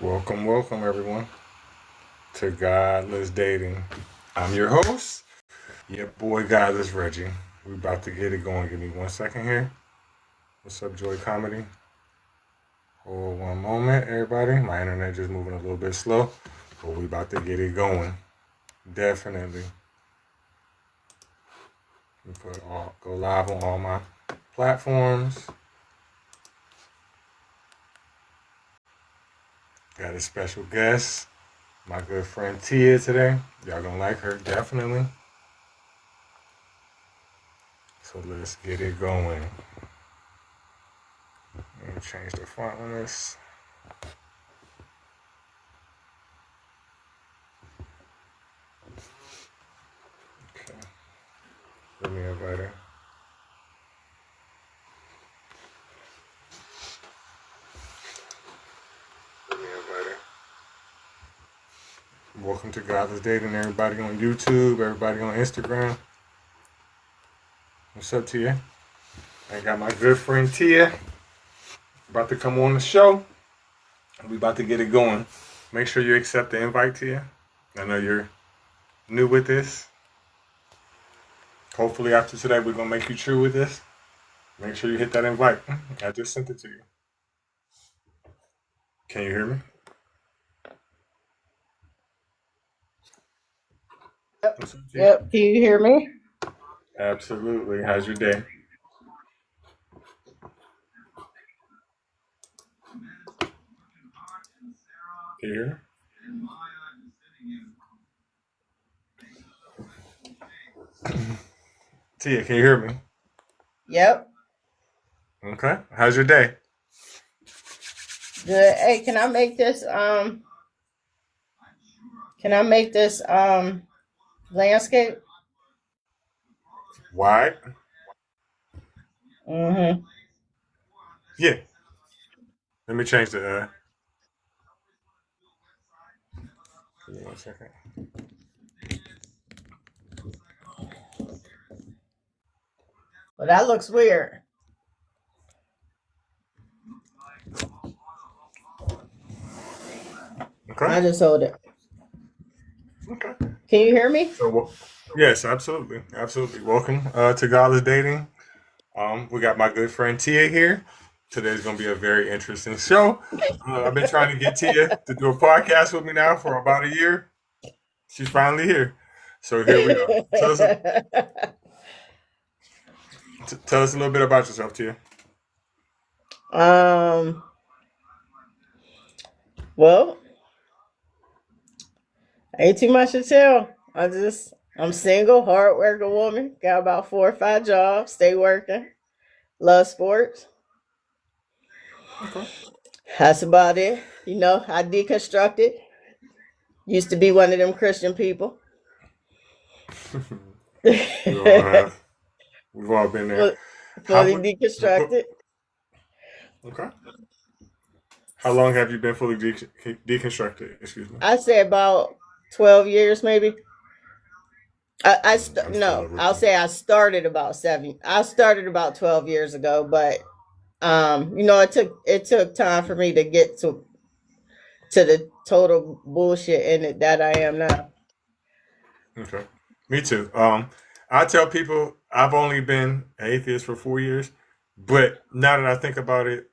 Welcome, welcome everyone to Godless Dating. I'm your host, your boy Godless Reggie. We about to get it going. Give me 1 second here. What's up, Joy Comedy? Hold one moment, everybody. My internet just moving a little bit slow, but we about to get it going. Definitely. Go live on all my platforms. Got a special guest, my good friend Tia today. Y'all gonna like her, definitely. So let's get it going. Let me change the font on this. Okay. Let me invite her. Let me invite her. Welcome to Godless Dating, everybody on YouTube, everybody on Instagram. What's up, Tia? I got my good friend Tia about to come on the show. We about to get it going. Make sure you accept the invite, Tia. I know you're new with this. Hopefully after today we're gonna make you true with this. Make sure you hit that invite. I just sent it to you. Can you hear me? What's up, Tia? Yep. Can you hear me? Absolutely. How's your day? Can you hear me? Tia, can you hear me? Yep. Okay. How's your day? Good. Hey, can I make this landscape? Why? Mm-hmm. Yeah. Let me change the. Give me 1 second. Well, that looks weird. Okay. I just hold it. Okay. Can you hear me? Yes, absolutely, absolutely. Welcome to Godless Dating. We got my good friend Tia here. Today's gonna be a very interesting show. I've been trying to get Tia to do a podcast with me now for about a year. She's finally here. So here we are. Tell us a little bit about yourself, Tia. um. Well, ain't too much to tell. I'm single, hard working woman. Got about 4 or 5 jobs. Stay working. Love sports. Okay. That's about it. I deconstructed. Used to be one of them Christian people. we all have. We've all been there. How Fully would? deconstructed. Okay. How long have you been fully deconstructed? Excuse me. I say about 12 years, maybe. I'm still a No, I'll rookie. say I started about 7. I started about 12 years ago, but it took time for me to get to the total bullshit in it that I am now. Okay. Me too. I tell people I've only been an atheist for 4 years, but now that I think about it,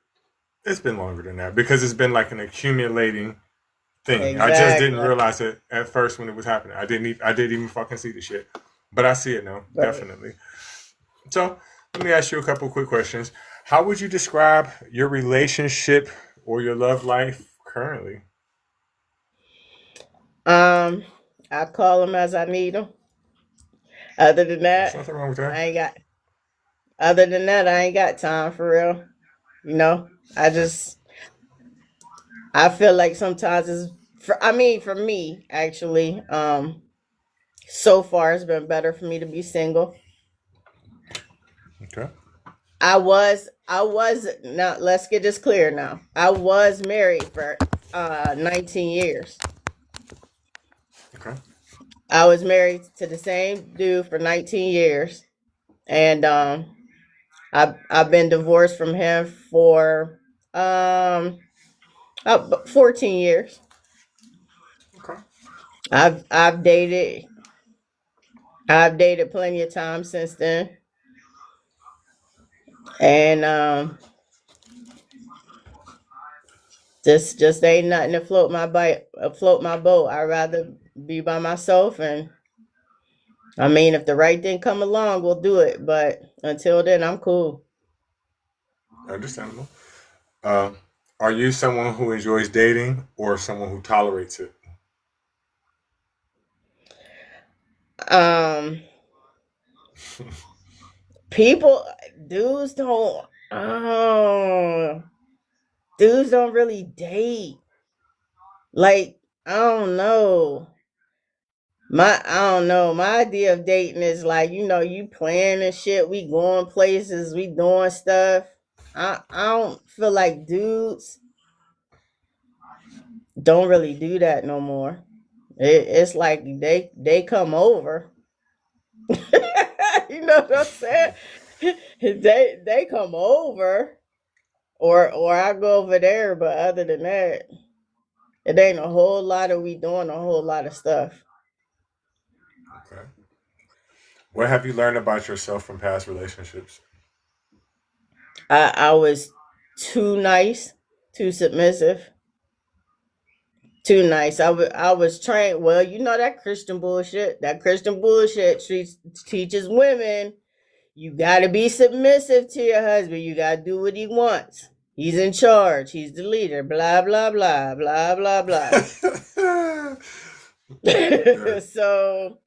it's been longer than that because it's been like an accumulating thing. I just didn't Exactly. realize it at first when it was happening. I didn't even fucking see the shit, but I see it now, Right. definitely. So let me ask you a couple quick questions. How would you describe your relationship or your love life currently? Um, I call them as I need them. Other than There's that, nothing wrong with that. I ain't got. Other than that, I ain't got time for real. You know, I Okay. just I feel like sometimes for me actually, so far it's been better for me to be single. Okay. I was now let's get this clear now. I was married for 19 years. Okay. I was married to the same dude for 19 years, and I've been divorced from him for um About 14 years. Okay. I've dated. I've dated plenty of times since then, and just ain't nothing to float my boat. I'd rather be by myself, and I mean, if the right thing come along, we'll do it. But until then, I'm cool. Understandable. Uh, are you someone who enjoys dating or someone who tolerates it? Um, people, dudes don't. Oh, dudes don't really date. Like, I don't know. I don't know. My idea of dating is like, you playing and shit. We going places, we doing stuff. I don't feel like dudes don't really do that no more. It's like they come over. You know what I'm saying? They come over, or I go over there. But other than that, it ain't a whole lot of we doing a whole lot of stuff. Okay. What have you learned about yourself from past relationships? I was too nice, too submissive, too nice. I was trained. Well, you know that Christian bullshit. That Christian bullshit teaches women you got to be submissive to your husband. You got to do what he wants. He's in charge. He's the leader. Blah blah blah blah blah blah. Okay. So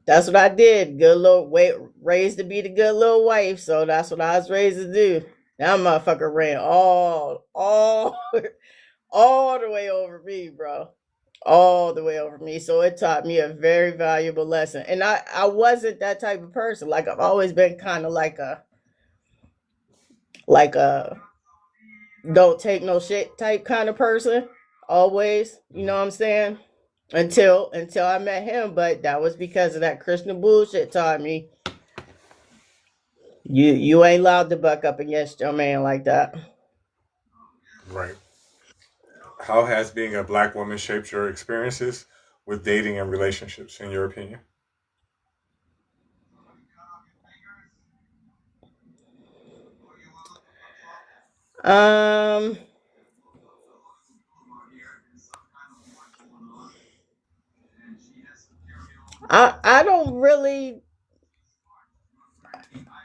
that's what I did. Good little wait, raised to be the good little wife. So that's what I was raised to do. That motherfucker ran all all the way over me, bro. All the way over me. So it taught me a very valuable lesson. And I wasn't that type of person. Like I've always been kind of like a don't take no shit type kind of person. Always, you know what I'm saying? Until I met him, but that was because of that Christian bullshit taught me you ain't allowed to buck up against your man like that. Right. How has being a black woman shaped your experiences with dating and relationships, in your opinion? Um, I don't really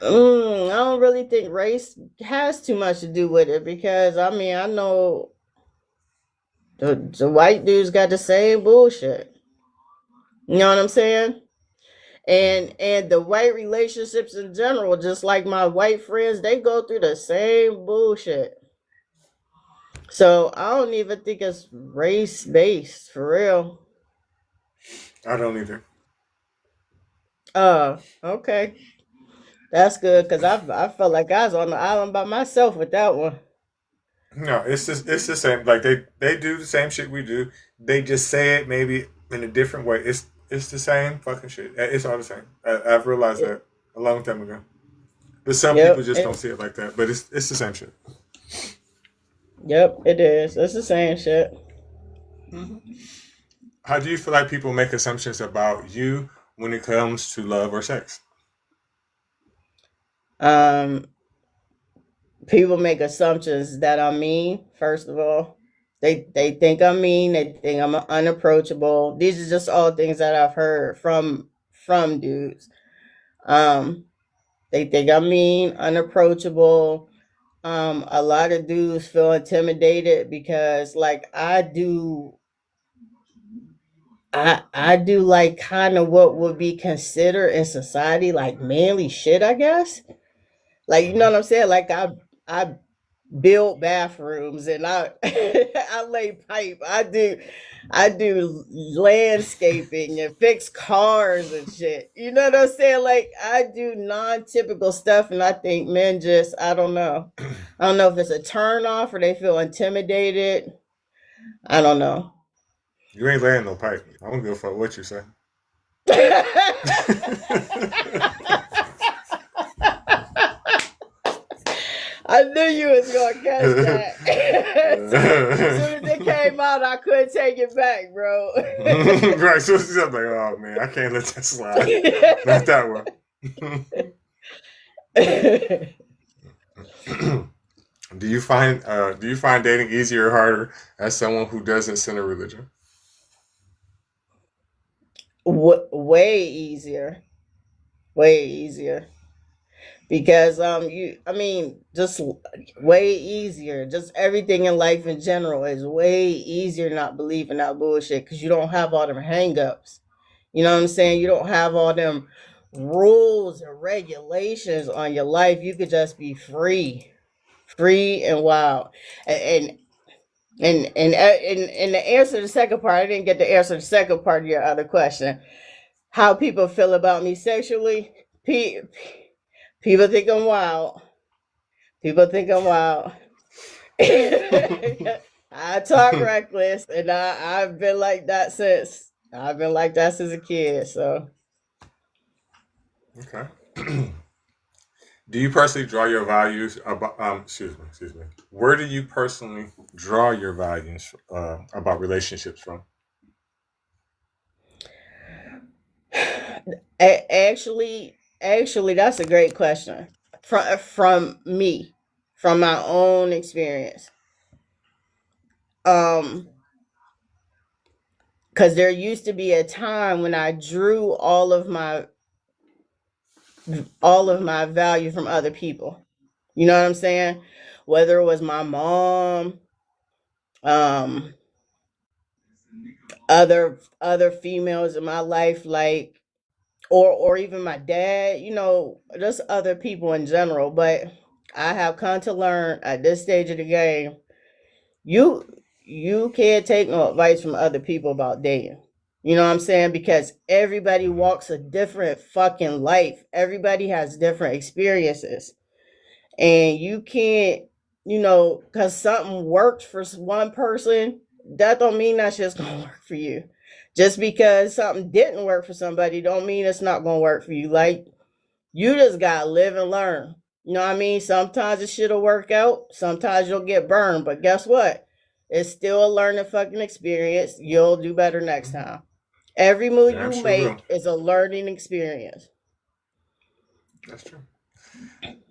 I don't really think race has too much to do with it because I mean I know the white dudes got the same bullshit. You know what I'm saying? And the white relationships in general, just like my white friends, they go through the same bullshit. So I don't even think it's race based for real. I don't either. Okay, that's good because I felt like I was on the island by myself with that one. No, it's the same. Like they do the same shit we do. They just say it maybe in a different way. It's the same fucking shit. It's all the same. I've realized It- that a long time ago. But some people yep, just don't see it like that. But it's the same shit. yep, it is. It's the same shit. How do you feel like people make assumptions about you when it comes to love or sex? Um, People make assumptions that I'm mean. First of all, they think I'm mean. They think I'm unapproachable. These are just all things that I've heard from dudes. Um, they think I'm mean, unapproachable. A lot of dudes feel intimidated because like I do like kind of what would be considered in society like manly shit, I guess. Like you know Hmm. what I'm saying? Like I build bathrooms and I I lay pipe. I do landscaping and fix cars and shit. You know what I'm saying? Like I do non-typical stuff and I think men just I don't know. I don't know if it's a turn off or they feel intimidated. I don't know. You ain't laying no pipe. I don't give a fuck what you say. I knew you was gonna catch that. As soon as it came out, I couldn't take it back, bro. Right, so she's like, oh man, I can't let that slide. Not that one. Do you find dating easier or harder as someone who doesn't center religion? Way easier, way easier. Because I mean, just way easier. Just everything in life in general is way easier not believing that bullshit because you don't have all them hangups. You know what I'm saying? You don't have all them rules and regulations on your life. You could just be free and wild. And and the answer to the second part, I didn't get to answer the second part of your other question. How people feel about me sexually? People think I'm wild. People think I'm wild. I talk reckless, and I've been like that since a kid. So Okay. Do you personally draw your values about excuse me. Where do you personally draw your values about relationships from? actually, that's a great question. From me, from my own experience. Um, because there used to be a time when I drew all of my value from other people. You know what I'm saying? Whether it was my mom, um, other females in my life, like or even my dad, just other people in general. But I have come to learn at this stage of the game, you you can't take no advice from other people about dating. You know what I'm saying? Because everybody Hmm. walks a different fucking life. Everybody has different experiences. And you can't, because something worked for one person, that don't mean that's just gonna work for you. Just because something didn't work for somebody don't mean it's not gonna work for you. Like, you just gotta live and learn. You know what I mean? Sometimes it shit'll work out, sometimes you'll get burned, but guess what? It's still a learning fucking experience. You'll do better next time. Every move Damn you sure will. make is a learning experience. That's true.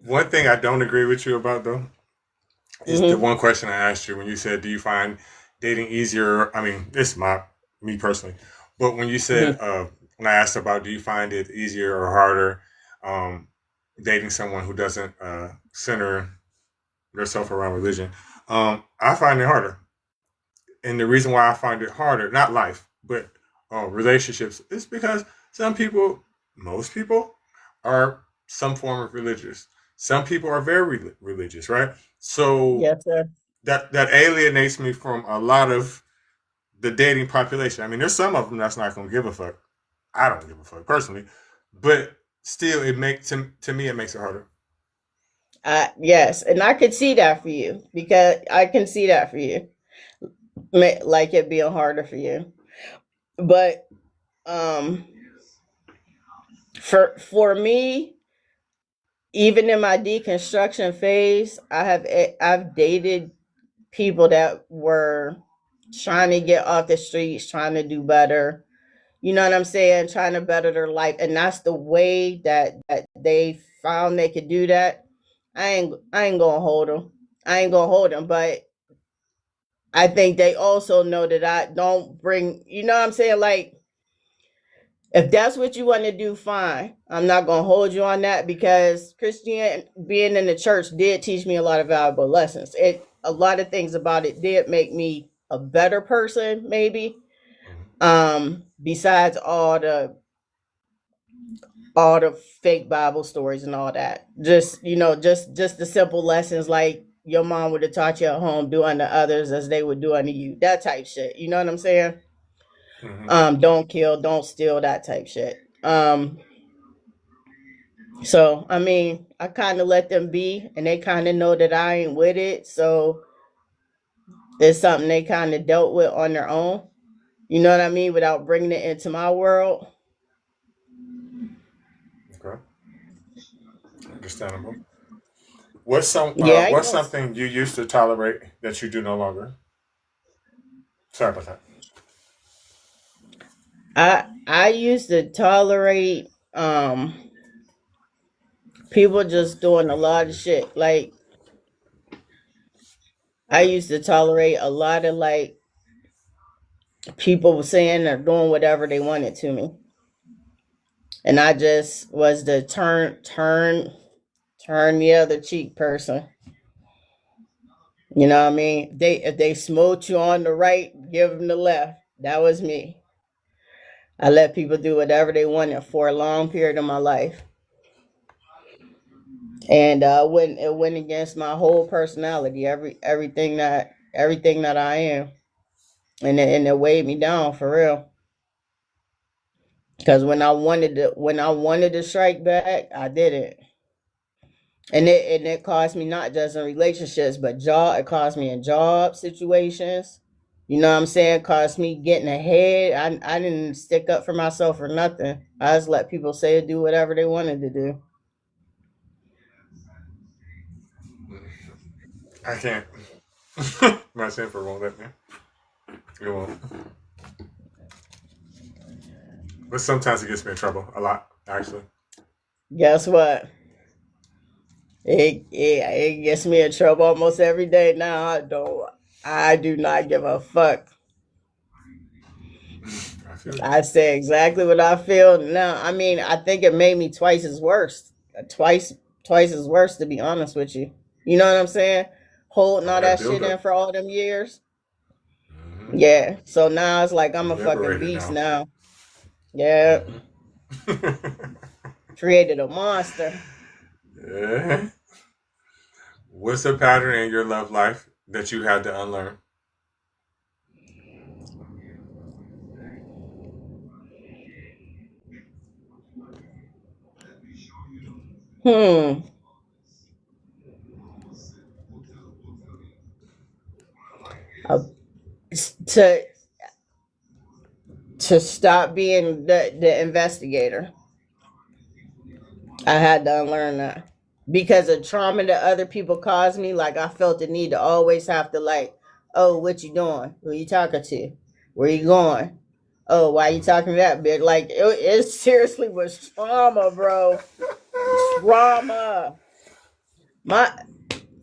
One thing I don't agree with you about though is the Mm-hmm. one question I asked you when you said, "Do you find dating easier?" I mean, this is my me personally, but when you said Mm-hmm. when I asked about, do you find it easier or harder um, dating someone who doesn't center yourself around religion? I find it harder, and the reason why I find it harder, not life, but relationships, is because some people, most people, are some form of religious. Some people are very religious, right? So Yes, sir. that alienates me from a lot of the dating population. I mean, there's some of them that's not gonna give a fuck. I don't give a fuck personally, but still, it makes to me it makes it harder. Yes, and I could see that for you because I can see that for you, like it being harder for you. But um, for me, even in my deconstruction phase, I've dated people that were trying to get off the streets, trying to do better. You know what I'm saying? Trying to better their life, and that's the way that they found they could do that. I ain't gonna hold them. I ain't gonna hold them, but I think they also know that I don't bring. You know what I'm saying? Like, if that's what you want to do, fine. I'm not gonna hold you on that because Christian being in the church did teach me a lot of valuable lessons. A lot of things about it did make me a better person, maybe. Mhm. Besides all the fake Bible stories and all that. Just just the simple lessons like your mom would have taught you at home, do unto others as they would do unto you. That type shit. You know what I'm saying? Mhm. Don't kill, don't steal, that type shit. So I mean, I kind of let them be, and they kind of know that I ain't with it. So it's something they kind of dealt with on their own. You know what I mean? Without bringing it into my world. Okay, understandable. Yeah, I what's guess. something you used to tolerate that you do no longer? Sorry about that. I used to tolerate people just doing a lot of shit. Like I used to tolerate a lot of like people saying or doing whatever they wanted to me. And I just was the turn the other cheek person. You know what I mean? They if they smote you on the right, give them the left. That was me. I let people do whatever they wanted for a long period of my life, and it went against my whole personality, everything that I am, and it weighed me down for real. Because when I wanted to strike back, I didn't, and it cost me not just in relationships, but it cost me in job situations. You know what I'm saying? Cost me getting ahead. I didn't stick up for myself or nothing. I just let people say or do whatever they wanted to do. I can't. My simper won't let me. It won't. But sometimes it gets me in trouble. A lot, actually. Guess what? It gets me in trouble almost every day now. I do not give a fuck. I feel you. I say exactly what I feel now. I mean, I think it made me twice as worse. Twice as worse, to be honest with you. You know what I'm saying? Holding All all that that shit build in up. for all them years. Mm-hmm. Yeah. So now it's like I'm You a fucking liberated beast now. now. Yeah. Mm-hmm. Created a monster. Yeah. What's a pattern in your love life that you had to unlearn? Hmm. Uh, to stop being the investigator. I had to unlearn that because of trauma that other people caused me. Like I felt the need to always have to like, oh, what you doing? Who you talking to? Where you going? Oh, why you talking to that bitch? Like it seriously was trauma, bro. Trauma. My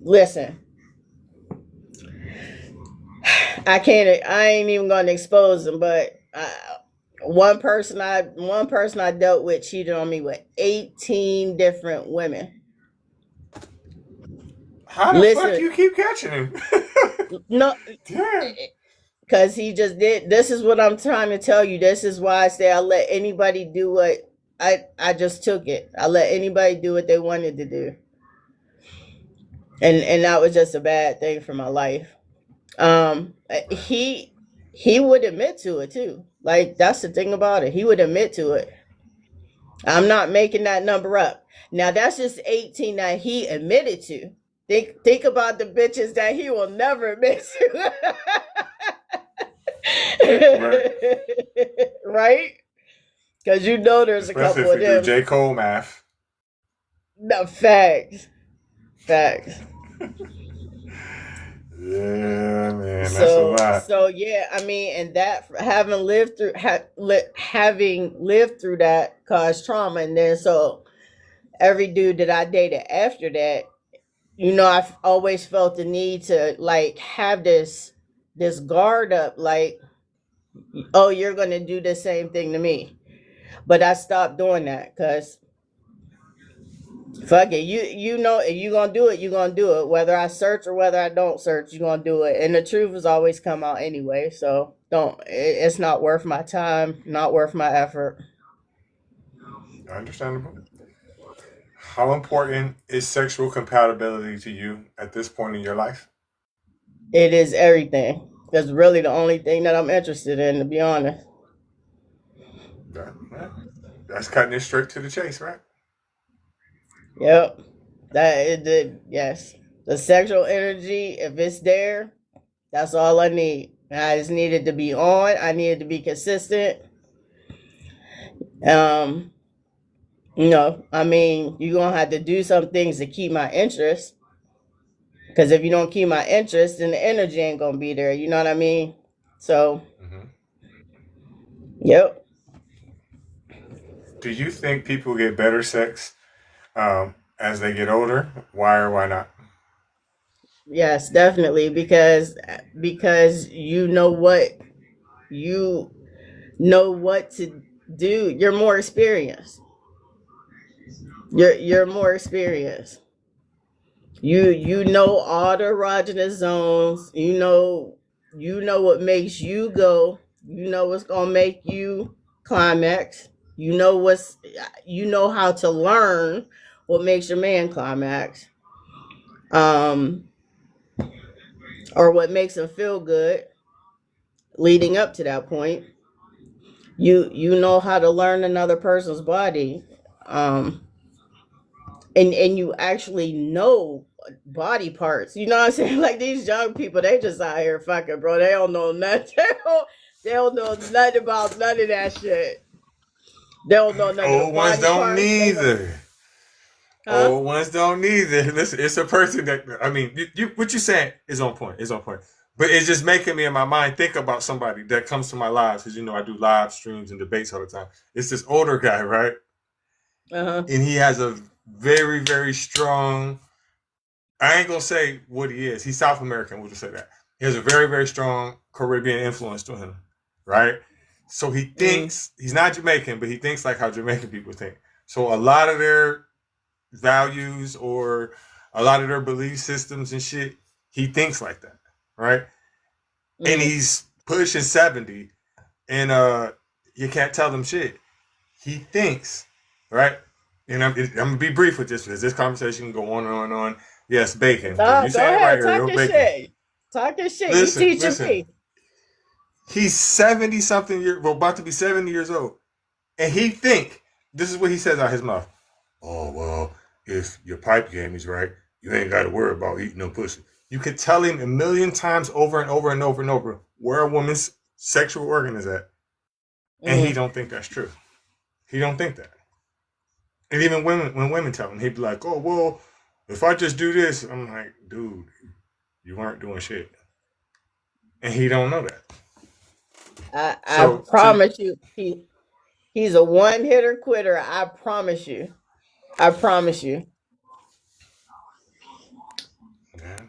listen, I can't. I ain't even gonna expose them, but one person I dealt with cheated on me with 18 different women. How the fuck Listen, you keep catching him? no, Damn. because he just did. This is what I'm trying to tell you. This is why I say I let anybody do what I just took it. I let anybody do what they wanted to do, and that was just a bad thing for my life. Um, Right. he would admit to it too. Like that's the thing about it. He would admit to it. I'm not making that number up. Now that's just 18 that he admitted to. Think about the bitches that he will never admit Right. to. Right? Because you know there's a Especially couple if of we do them. J. Cole math. No, facts. Facts. Yeah, man, that's a lot. So yeah, I mean, and that having lived through that caused trauma, and then so every dude that I dated after that, you know, I've always felt the need to like have this guard up, like, oh, you're gonna do the same thing to me. But I stopped doing that because fuck it, you know, if you gonna do it, you gonna do it. Whether I search or whether I don't search, you gonna do it, and the truth has always come out anyway. So don't. It's not worth my time, not worth my effort. Understandable. How important is sexual compatibility to you at this point in your life? It is everything. That's really the only thing that I'm interested in, to be honest. Yeah. That's cutting it straight to the chase, right? Yep. That it did. Yes. The sexual energy, if it's there, that's all I need. I just needed to be on. I needed to be consistent. Um, I mean, you're gonna have to do some things to keep my interest. Because if you don't keep my interest, then the energy ain't gonna be there. You know what I mean? So, Hmm. yep. Do you think people get better sex as they get older? Why or why not? Yes, definitely. Because you know what to do. You're more experienced. You're more experienced. You know all the erogenous zones. You know what makes you go. You know what's gonna make you climax. You know how to learn what makes your man climax. Um or what makes him feel good leading up to that point. You know how to learn another person's body. Um and you actually know body parts. You know what I'm saying? Like these young people, they just out here fucking, bro. They don't know nothing. They don't know nothing about none of that shit. They don't know none of the Old ones body don't parts. They don't, neither. huh? Old ones don't neither. Listen, it's a person that I mean, what you saying is on point. Is on point. But it's just making me in my mind think about somebody that comes to my lives because I do live streams and debates all the time. It's this older guy, right? Uh huh. And he has a very very strong. I ain't gonna say what he is. He's South American. We'll just say that he has a very very strong Caribbean influence to him, right? So he Mm, thinks he's not Jamaican, but he thinks like how Jamaican people think. So a lot of their values or a lot of their belief systems and shit, he thinks like that, right? And mm. he's pushing 70 and you can't tell him shit. He thinks, right? And I'm gonna be brief with this because this conversation can go on and on and on. Yes, bacon. No, You go saying it right, ahead. Talk Ariel? your Bacon. shit. Talk your shit. You Listen, teaching listen. me. He's 70 something years, well, about to be 70 years old. And he think, this is what he says out his mouth. Oh, well, if your pipe game is right, you ain't got to worry about eating no pussy. You could tell him a million times over and over and over and over where a woman's sexual organ is at. And he Mm. don't think that's true. He don't think that. And even when women tell him, he'd be like, oh, well, if I just do this, I'm like, dude, you aren't doing shit. And he don't know that. I So, to promise you, he's a one hitter quitter. I promise you. I promise you. yeah.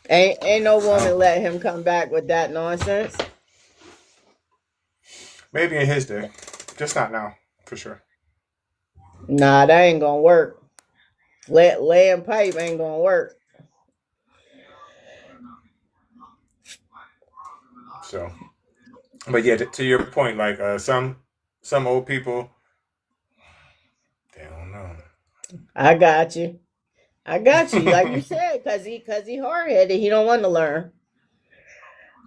Ain't no um, woman let him come back with that nonsense. maybe in his day, just not now, for sure. Nah, that ain't gonna work. Laying pipe ain't gonna work. So, but yeah, to your point, like some old people, they don't know. I got you. I got you. Like you said, cause he hard headed. He don't want to learn.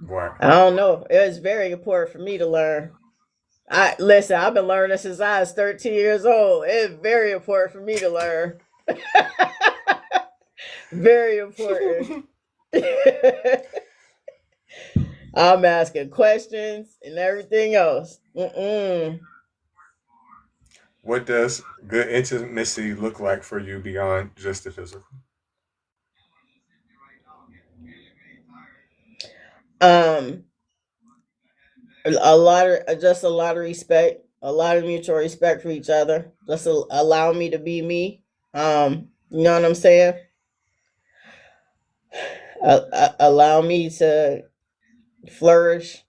Right. I don't know. It was very important for me to learn. I listen. I've been learning since I was 13 years old. It's very important for me to learn. Very important. I'm asking questions and everything else. Mm-mm. What does good intimacy look like for you beyond just the physical? Um, just a lot of respect, a lot of mutual respect for each other. Just allow me to be me. You know what I'm saying? Allow me to flourish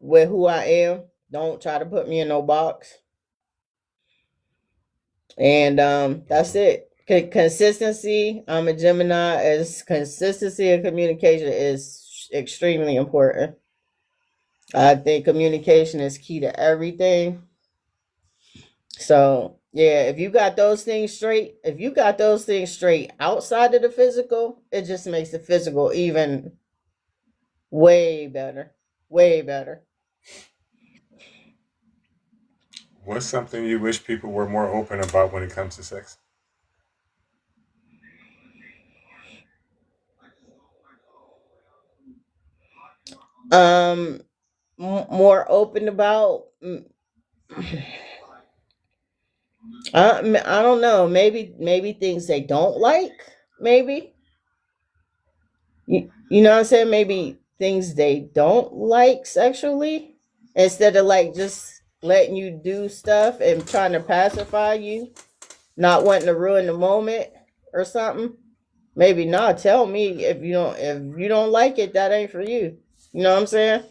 with who I am. Don't try to put me in no box. And that's Hmm. it. Consistency. I'm a Gemini. As consistency and communication is extremely important. I think communication is key to everything. So yeah, if you got those things straight outside of the physical, it just makes the physical even way better. Way better. What's something you wish people were more open about when it comes to sex? Um More open about I don't know, maybe things they don't like, maybe. You know what I'm saying? Maybe things they don't like sexually, instead of like just letting you do stuff and trying to pacify you, not wanting to ruin the moment or something. Maybe not. Tell me if you don't like it, that ain't for you. You know what I'm saying?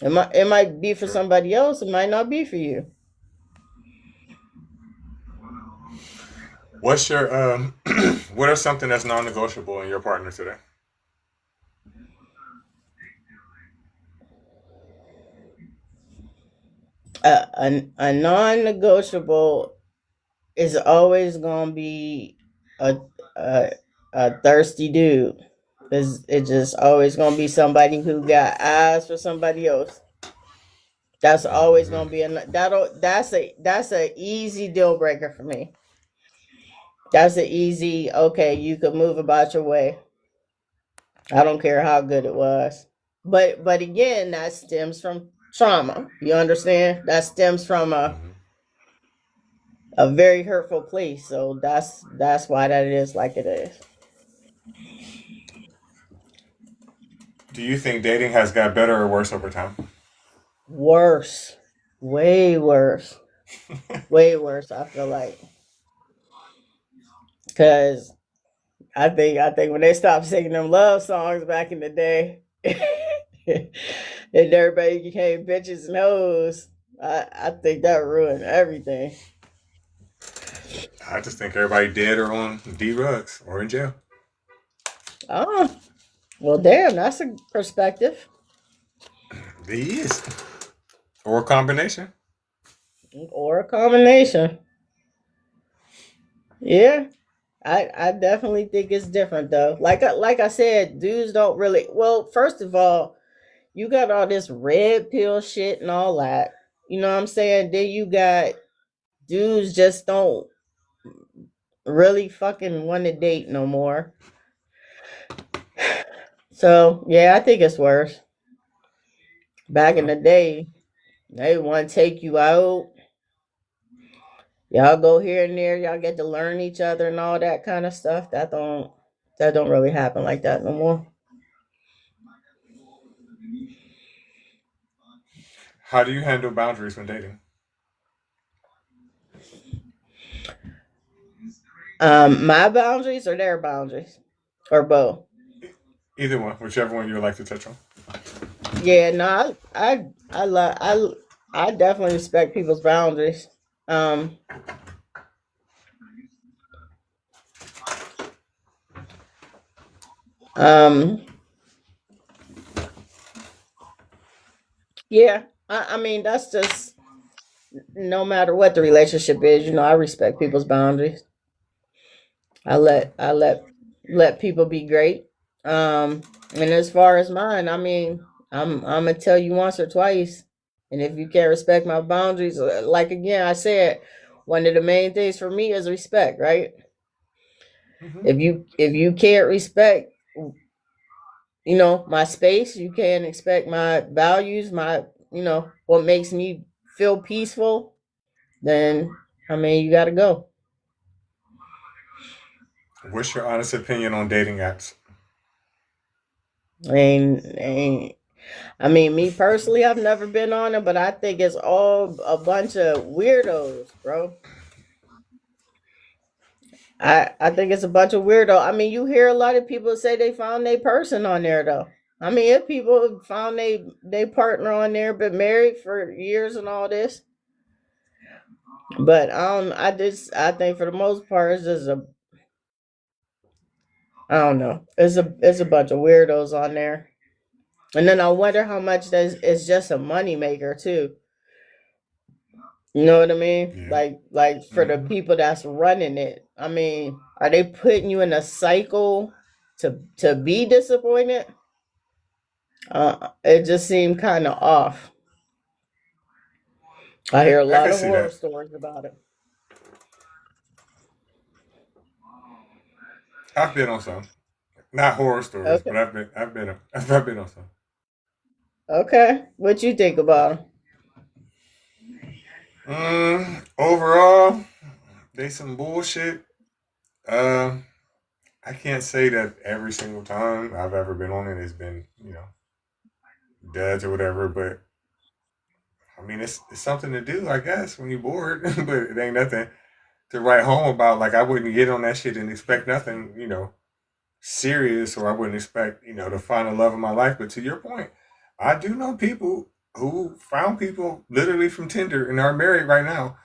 It might be for Sure. somebody else. It might not be for you. What's your what are something that's non-negotiable in your partner today? A non-negotiable is always gonna be a a, a thirsty dude. It's just always gonna be somebody who got eyes for somebody else. That's always Hmm. gonna be that's a easy deal breaker for me. That's an easy, okay, you could move about your way. I don't care how good it was. But again, that stems from trauma. You understand? That stems from Hmm. a very hurtful place. So that's why that is like it is. Do you think dating has got better or worse over time? Worse. Way worse. Way worse, I feel like. Cause I think when they stopped singing them love songs back in the day and everybody became bitches and hoes, I think that ruined everything. I just think everybody dead or on D rugs or in jail. Oh, well, damn, that's a perspective He is. Or a combination. or a combination. Yeah, I definitely think it's different though. Like I said, dudes don't really. Well, first of all, you got all this red pill shit and all that. You know what I'm saying? Then you got dudes just don't really fucking want to date no more. So yeah, I think it's worse. Back in Well, the day, they want to take you out. Y'all go here and there. Y'all get to learn each other and all that kind of stuff. That don't really happen like that no more. how do you handle boundaries when dating? My boundaries or their boundaries or both. Either one, whichever one you would like to touch on. Yeah, no, I definitely respect people's boundaries. Um, um, yeah, I mean that's just no matter what the relationship is. I respect people's boundaries. I let people be great. And as far as mine, I mean, I'm gonna tell you once or twice, and if you can't respect my boundaries, like again, I said, one of the main things for me is respect, right? Hmm. If you can't respect, my space, you can't expect my values, what makes me feel peaceful, then I mean, you got to go. What's your honest opinion on dating apps? And I mean, me personally, I've never been on it, but I think it's all a bunch of weirdos, bro. I think it's a bunch of weirdo. I mean, you hear a lot of people say they found their person on there, though. I mean, if people found they partner on there, been married for years and all this, but I think for the most part, it's just I don't know, it's a bunch of weirdos on there, and then I wonder how much that is just a money maker too. You know what I mean? Yeah. Like for the Hmm. people that's running it. I mean, are they putting you in a cycle to be disappointed? It just seemed kind of off. I hear a I lot can of see horror that. stories about it. I've been on some, not horror stories, Okay. but I've been on some. Okay. What you think about them? Overall, they some bullshit. Um, I can't say that every single time I've ever been on it has been, duds or whatever, but I mean, it's something to do, I guess, when you're bored, but it ain't nothing to write home about. Like, I wouldn't get on that shit and expect nothing, serious, or I wouldn't expect, to find the love of my life. But to your point, I do know people who found people literally from Tinder and are married right now.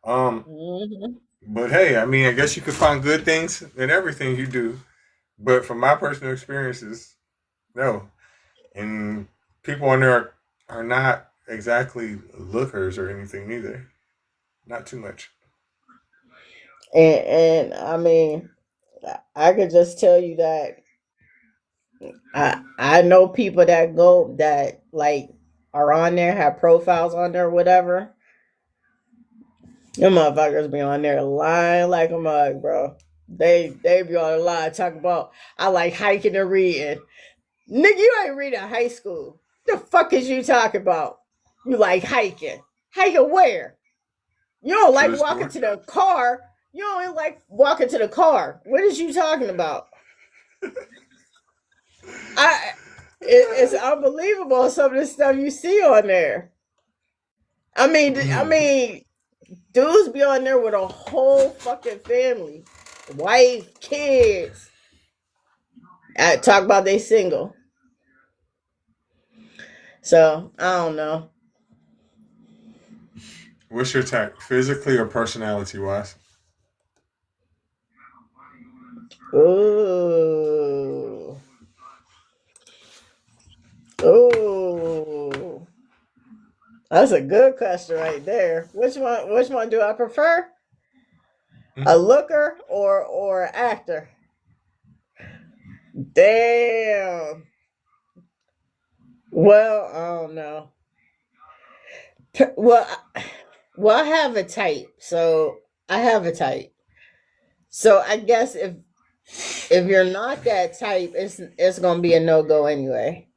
Um, Hmm. but hey, I mean, I guess you could find good things in everything you do. But from my personal experiences, no. And people on there are not exactly lookers or anything either. Not too much. And I mean, I could just tell you that I know people that go that like are on there, have profiles on there, whatever. Them motherfuckers be on there lying like a mug, bro. They be on the line talking about I like hiking and reading. Nigga, you ain't reading high school. The fuck is you talking about? You like hiking. Hiking where? You don't To like the walking store. to the car. You don't like walking to the car. What is you talking about? I it's unbelievable some of the stuff you see on there. I mean, dudes be on there with a whole fucking family, wife, kids. Talk about they single. So I don't know. What's your type, physically or personality wise? Ooh, ooh, that's a good question right there. Which one? Which one do I prefer? Hmm? A looker or an actor? Damn. Well, I don't know. Well, well, I have a type, so I have a type. So I guess if you're not that type, it's gonna be a no go anyway.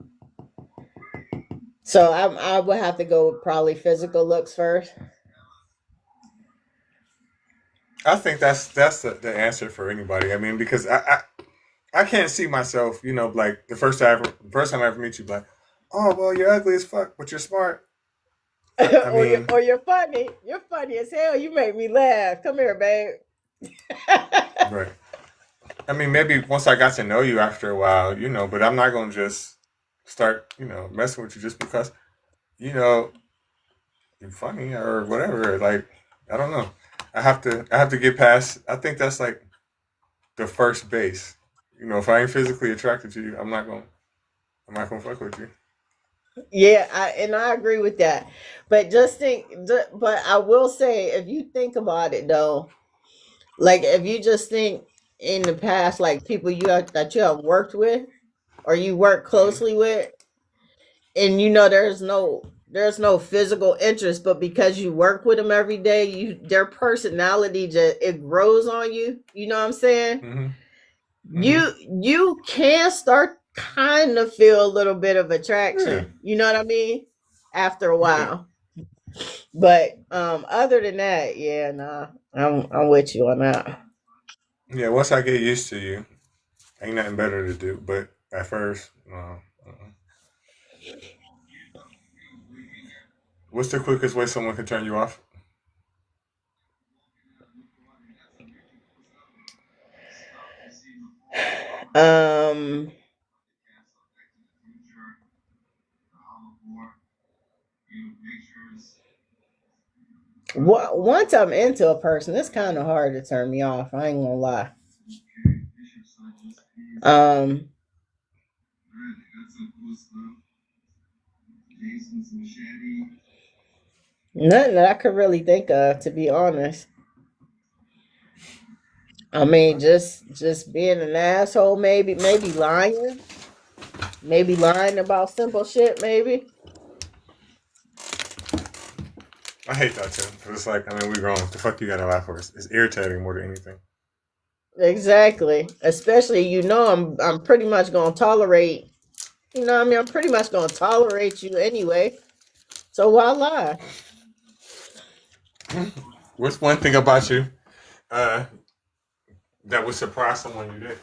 So I would have to go with probably physical looks first. I think that's the answer for anybody. I mean, because I can't see myself, like the first time I ever meet you, like, oh well, you're ugly as fuck, but you're smart. I mean, Or you're funny. You're funny as hell. You make me laugh. Come here, babe. right. I mean, maybe once I got to know you after a while, but I'm not gonna just start, messing with you just because, you know, you're funny or whatever. Like, I don't know. I have to get past. I think that's like the first base. If I ain't physically attracted to you, I'm not gonna fuck with you. Yeah, and I agree with that. But but I will say, if you think about it though, like if you just think in the past, like people that you have worked with or you work Hmm. closely with, and there's no physical interest, but because you work with them every day, their personality just it grows on you. You know what I'm saying? Hmm. Hmm. You can start kind of feel a little bit of Yeah. attraction. You know what I mean? After a Yeah. while. But other than that, yeah, nah. I'm with you on that. Yeah. Once I get used to you, ain't nothing better to do. But at first, no. What's the quickest way someone can turn you off? Um once I'm into a person, it's kind of hard to turn me off. I ain't gonna lie. Um Nothing that I could really think of, to be honest. I mean, just being an asshole, maybe lying about simple shit, maybe. I hate that too. 'Cause it's like, I mean, we grown. The fuck you gotta laugh for? It's irritating more than anything. Exactly. Especially, I'm pretty much gonna tolerate. You know, what I mean, I'm pretty much gonna tolerate you anyway. So why lie? What's one thing about you uh, that would surprise someone you did?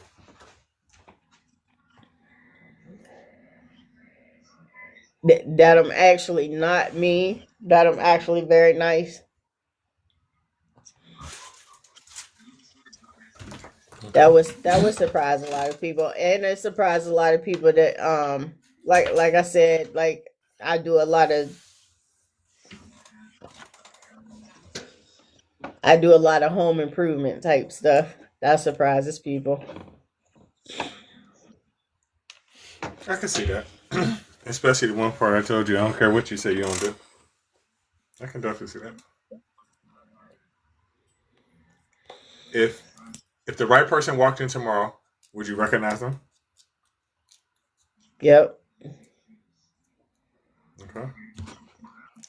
that I'm actually not mean, that I'm actually very nice. Okay. That would surprise a lot of people, and it surprised a lot of people that like I said, like I do a lot of home improvement type stuff. That surprises people. I can see that. Especially the one part I told you, I don't care what you say you don't do. I can definitely see that. If if the right person walked in tomorrow, would you recognize them? Yep. Okay.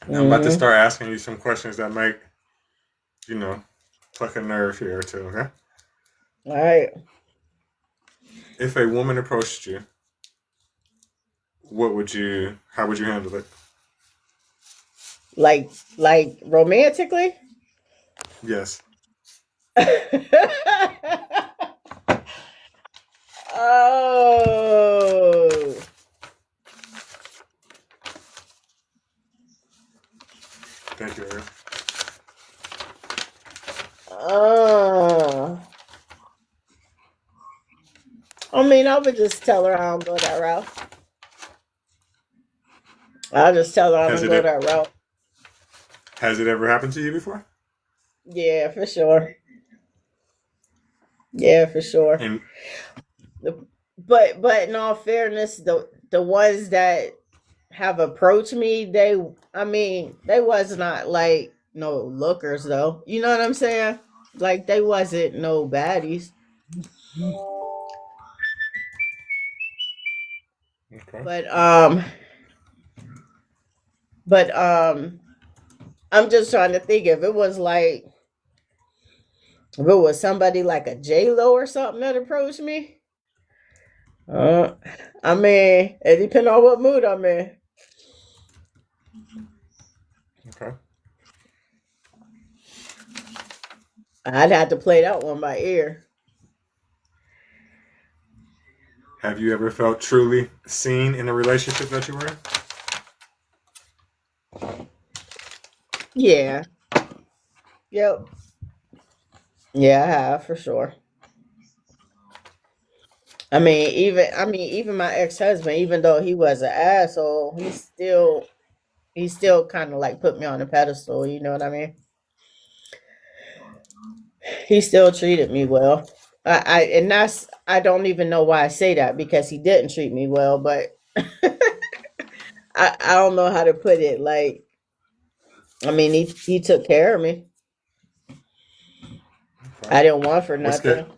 Now I'm about to Hmm. start asking you some questions that make, you know, pluck a nerve here or two, okay? All right. If a woman approached you, how would you handle it? Like romantically. Yes. Oh. Thank you, Ariel. Oh. I mean, I would just tell her I don't go that route. I'll just tell her I Has don't it go e- that route. has it ever happened to you before? Yeah, for sure. Yeah, for sure. And But in all fairness, the ones that have approached me, I mean, they was not like no lookers though. You know what I'm saying? Like they wasn't no baddies. okay. But but I'm just trying to think if it was like if it was somebody like a J Lo or something that approached me. Uh, I mean, it depends on what mood I'm in. Okay. I'd have to play that one by ear. Have you ever felt truly seen in a relationship that you were in? Yeah. Yep. Yeah, I have for sure. I mean, even my ex husband, even though he was an asshole, he still kind of like put me on a pedestal. You know what I mean? He still treated me well. And I don't even know why I say that because he didn't treat me well, but I don't know how to put it. Like, I mean, he took care of me. Okay. I didn't want for What scared nothing.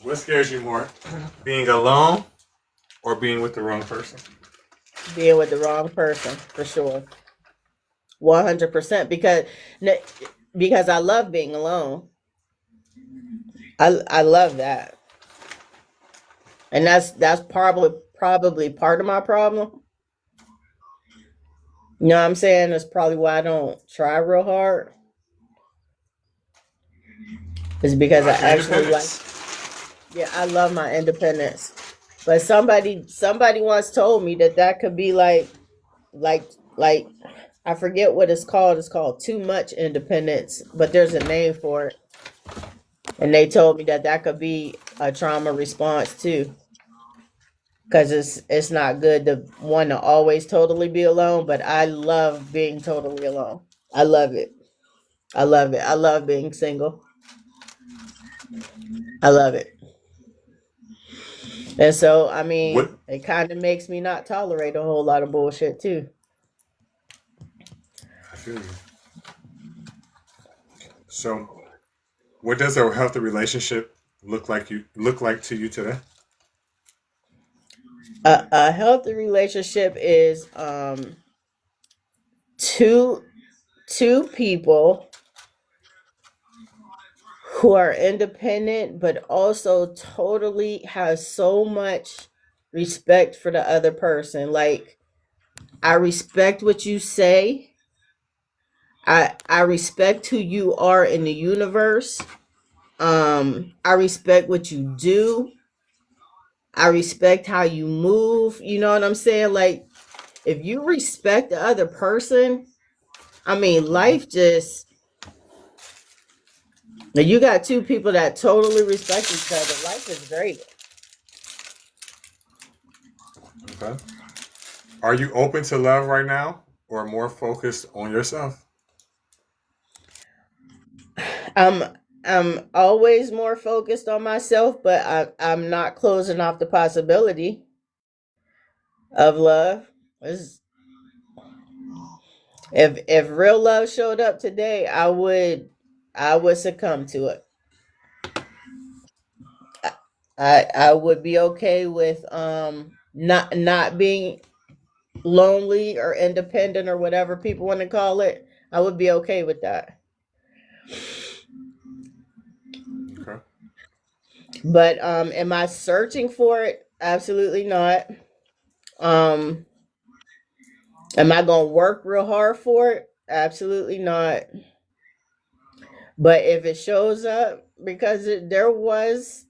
what scares you more? Being alone or being with the wrong person? Being with the wrong person for sure, 100%. Because I love being alone. I love that, and that's probably part of my problem. You know what I'm saying? That's probably why I don't try real hard. Is You because I like your actually like, independence? yeah, I love my independence. But somebody once told me that that could be like I forget what it's called. It's called too much independence, but there's a name for it. And they told me that that could be a trauma response too, because it's not good to want to always totally be alone. But I love being totally alone. I love it. I love it. I love being single. I love it. And so, I What mean, it kind of makes me not tolerate a whole lot of bullshit too. I feel you. So, what does a healthy relationship look like to you today? A healthy relationship is two two people who are independent but also totally has so much respect for the other person. Like I respect what you say. I respect who you are in the universe. I respect what you do. I respect how you move. You know what I'm saying? Like, if you respect the other person, I mean, Hmm. life just, you got two people that totally respect each other. Life is great. Okay. Are you open to love right now, or more focused on yourself? I'm I'm always more focused on myself, but I'm not closing off the possibility of love. It's- if real love showed up today, I would succumb to it. I would be okay with not being lonely or independent or whatever people want to call it. I would be okay with that. Okay. But am I searching for it? Absolutely not. Um am I going to work real hard for it? Absolutely not. But if it shows up, because there was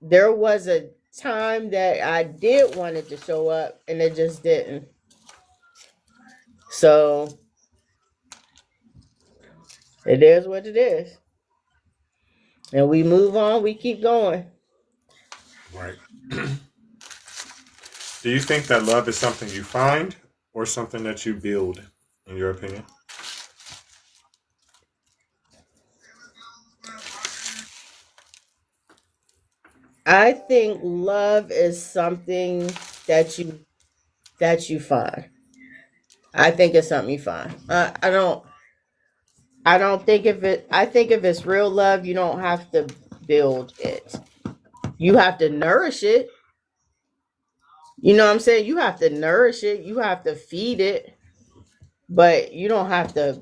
a time that I did want it to show up and it just didn't. So it is what it is. And we move on, we keep going. Right. Do you think that love is something you find or something that you build, in your opinion? I think love is something that you find. I think it's something you find. I don't think if it I think if it's real love, you don't have to build it. You have to nourish it. You know what I'm saying? You have to nourish it. You have to feed it, but you don't have to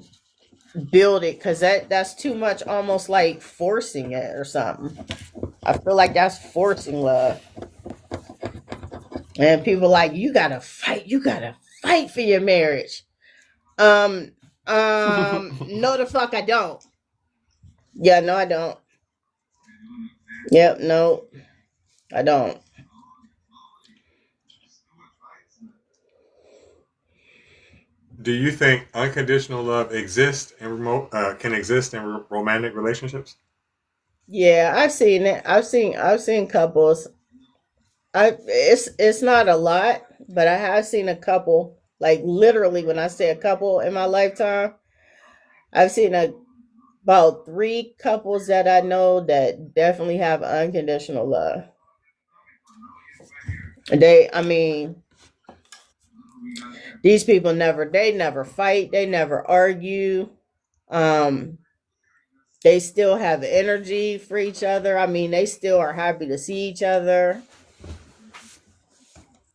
build it because that's too much, almost like forcing it or something. I feel like that's forcing love. And people like, you gotta fight for your marriage. Um, no, the fuck I don't. Yeah, no, I don't. Yep, no, I don't. Do you think unconditional love exists in can exist in romantic relationships? Yeah, I've seen it. I've seen couples. It's not a lot, but I have seen a couple. Like literally, when I say a couple in my lifetime, I've seen about three couples that I know that definitely have unconditional love. I mean, these people they never fight, they never argue. Um, they still have energy for each other. I mean, they still are happy to see each other.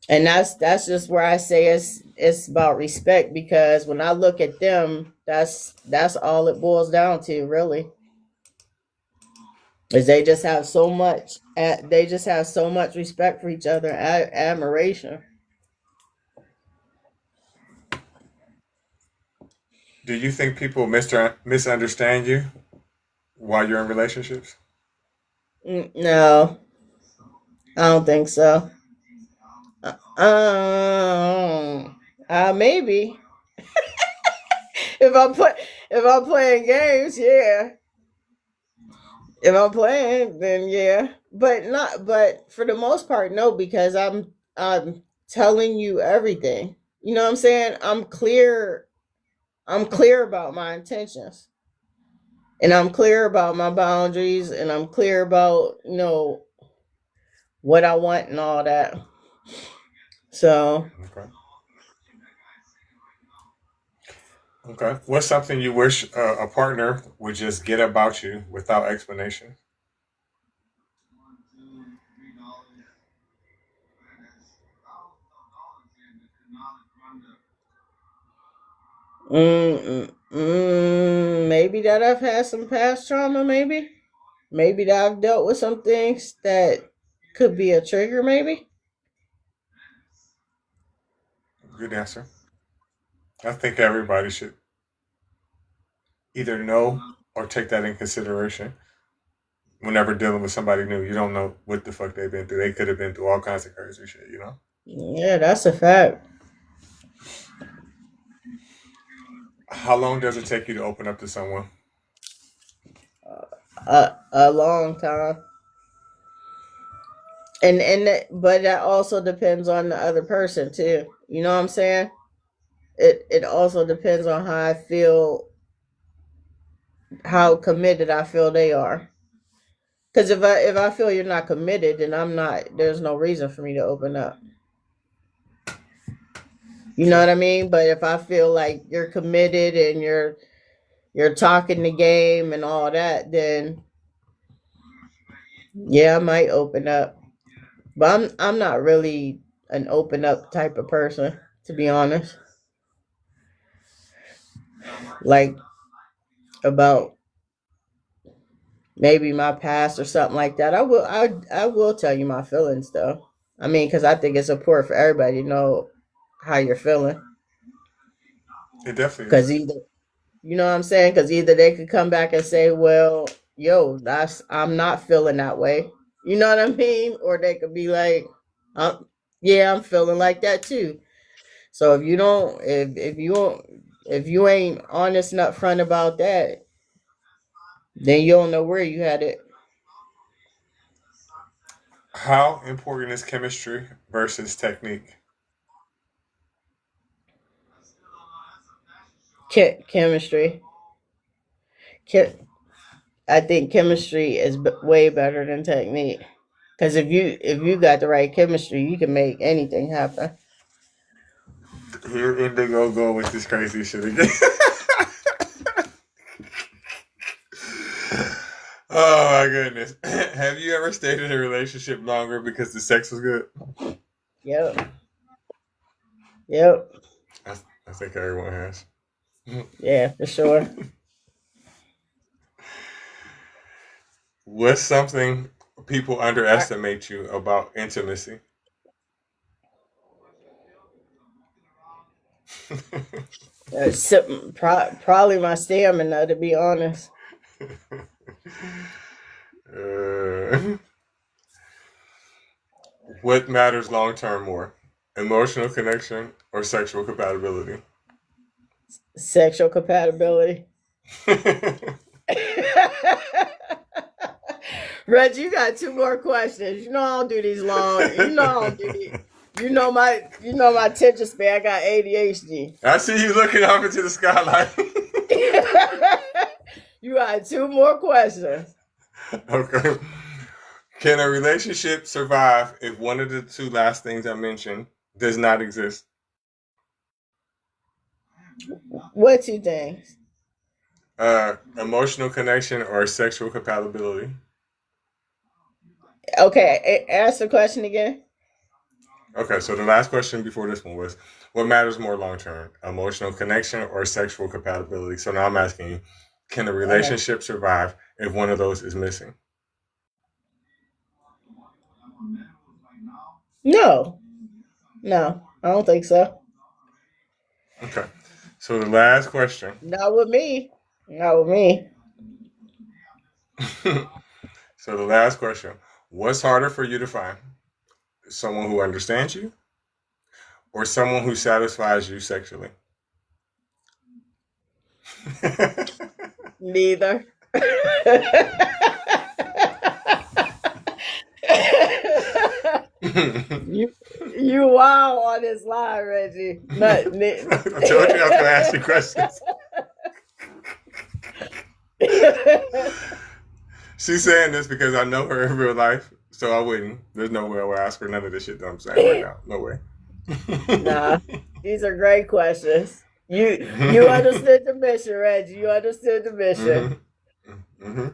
And that's just where I say it's about respect, because when I look at them, that's all it boils down to, really. Is they just have so much respect for each other, admiration. Do you think people misunderstand you while you're in relationships? No, I don't think so. Maybe if I'm playing games, yeah. If I'm playing, then yeah. But not. But for the most part, no, because I'm telling you everything. You know what I'm saying? I'm clear. I'm clear about my intentions, and I'm clear about my boundaries, and I'm clear about what I want and all that. So Okay. Okay. What's something you wish a partner would just get about you without explanation? maybe that I've had some past trauma. Maybe that I've dealt with some things that could be a trigger. Maybe. Good answer. I think everybody should either know or take that in consideration. whenever dealing with somebody new, you don't know what the fuck they've been through. They could have been through all kinds of crazy shit, you know? Yeah, that's a fact. How long does it take you to open up to someone? A long time. But that also depends on the other person too. You know what I'm saying? It also depends on how I feel, how committed I feel they are. Because if I feel you're not committed, then I'm not. There's no reason for me to open up. You know Okay. what I mean? But if I feel like you're committed and you're talking the game and all that, then yeah, I might open up. But I'm not really an open up type of person, to be honest. Like about maybe my past or something like that. I will tell you my feelings though. I mean, because I think it's important for everybody to know how you're feeling. It definitely Because is. either you know what I'm saying? Because either they could come back and say, "Well, yo, that's I'm not feeling that way." You know what I mean? Or they could be like, "Yeah, I'm feeling like that too." So if you ain't honest and upfront about that, then you don't know where you had it. How important is chemistry versus technique? Chemistry. Che- I think chemistry is way better than technique. Because if you got the right chemistry, you can make anything happen. Here Indigo go with this crazy shit again. Oh my goodness. Have you ever stayed in a relationship longer because the sex was good? Yep. Yep. I think everyone has. Yeah, for sure. What's something people I, underestimate you about intimacy? probably my stamina, to be honest. uh, what matters long term more? Emotional connection or sexual compatibility? Sexual compatibility. Reggie, you got two more questions. You know I don't do these long. You know I don't do these. You know my attention span. I got ADHD. I see you looking up into the skyline. You got two more questions. Okay. Can a relationship survive if one of the two last things I mentioned does not exist? What two things? Emotional connection or sexual compatibility? Okay, ask the question again. Okay, so the last question before this one was what matters more long term, emotional connection or sexual compatibility? So now I'm asking you, can a Uh-huh. relationship survive if one of those is missing? No, no, I don't think so. Okay, so the last question. Not with me. Not with me. So the last question. What's harder for you to find? Someone who understands you or someone who satisfies you sexually? Neither. you you wow on this line, Reggie. Not I told you I was going to ask you questions. She's saying this because I know her in real life, so I wouldn't. There's no way I would ask her none of this shit that I'm saying right now. No way. Nah, these are great questions. You understood the mission, Reggie. You understood the mission. hmm hmm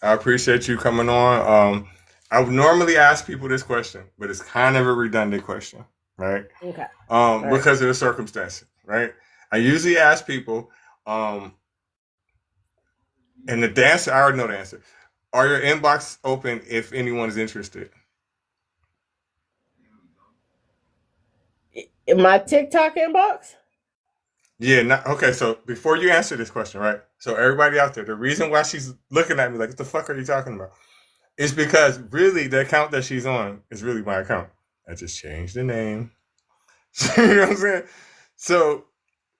I appreciate you coming on. I would normally ask people this question, but it's kind of a redundant question, right? Okay. All right. Because of the circumstance, right? I usually ask people, um, and the answer, I already know the answer. Are your inbox open if anyone is interested? In my TikTok inbox? Yeah, not, okay, so before you answer this question, right? So everybody out there, the reason why she's looking at me like, what the fuck are you talking about? It's because really the account that she's on is really my account. I just changed the name. You know what I'm saying? So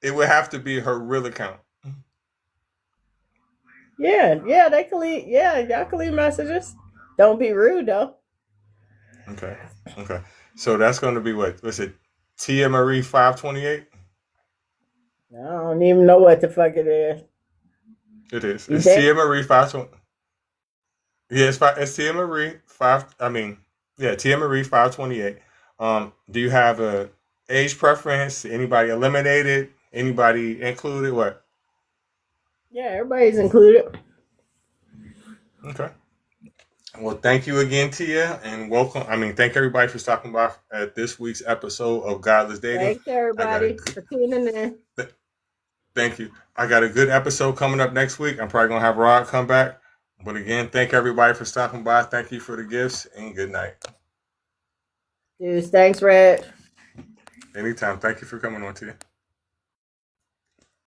it would have to be her real account. Yeah, they can leave. Yeah, y'all can leave messages. Don't be rude though. Okay. Okay. So that's going to be what? What's it? Tia Marie 528? I don't even know what the fuck it is. It is. You It's think? Tia Marie 528. Yeah, it's Tia Marie 5. I mean, yeah, Tia Marie 528. Do you have a age preference? Anybody eliminated? Anybody included? What? Yeah, everybody's included. Okay. Well, thank you again, Tia, and welcome. I mean, thank everybody for stopping by at this week's episode of Godless Dating. Thanks I got a everybody good, for tuning in. thank you. I got a good episode coming up next week. I'm probably gonna have Rod come back. But again, thank everybody for stopping by. Thank you for the gifts, and good night. Dudes, thanks, Red. Anytime. Thank you for coming on, Tia.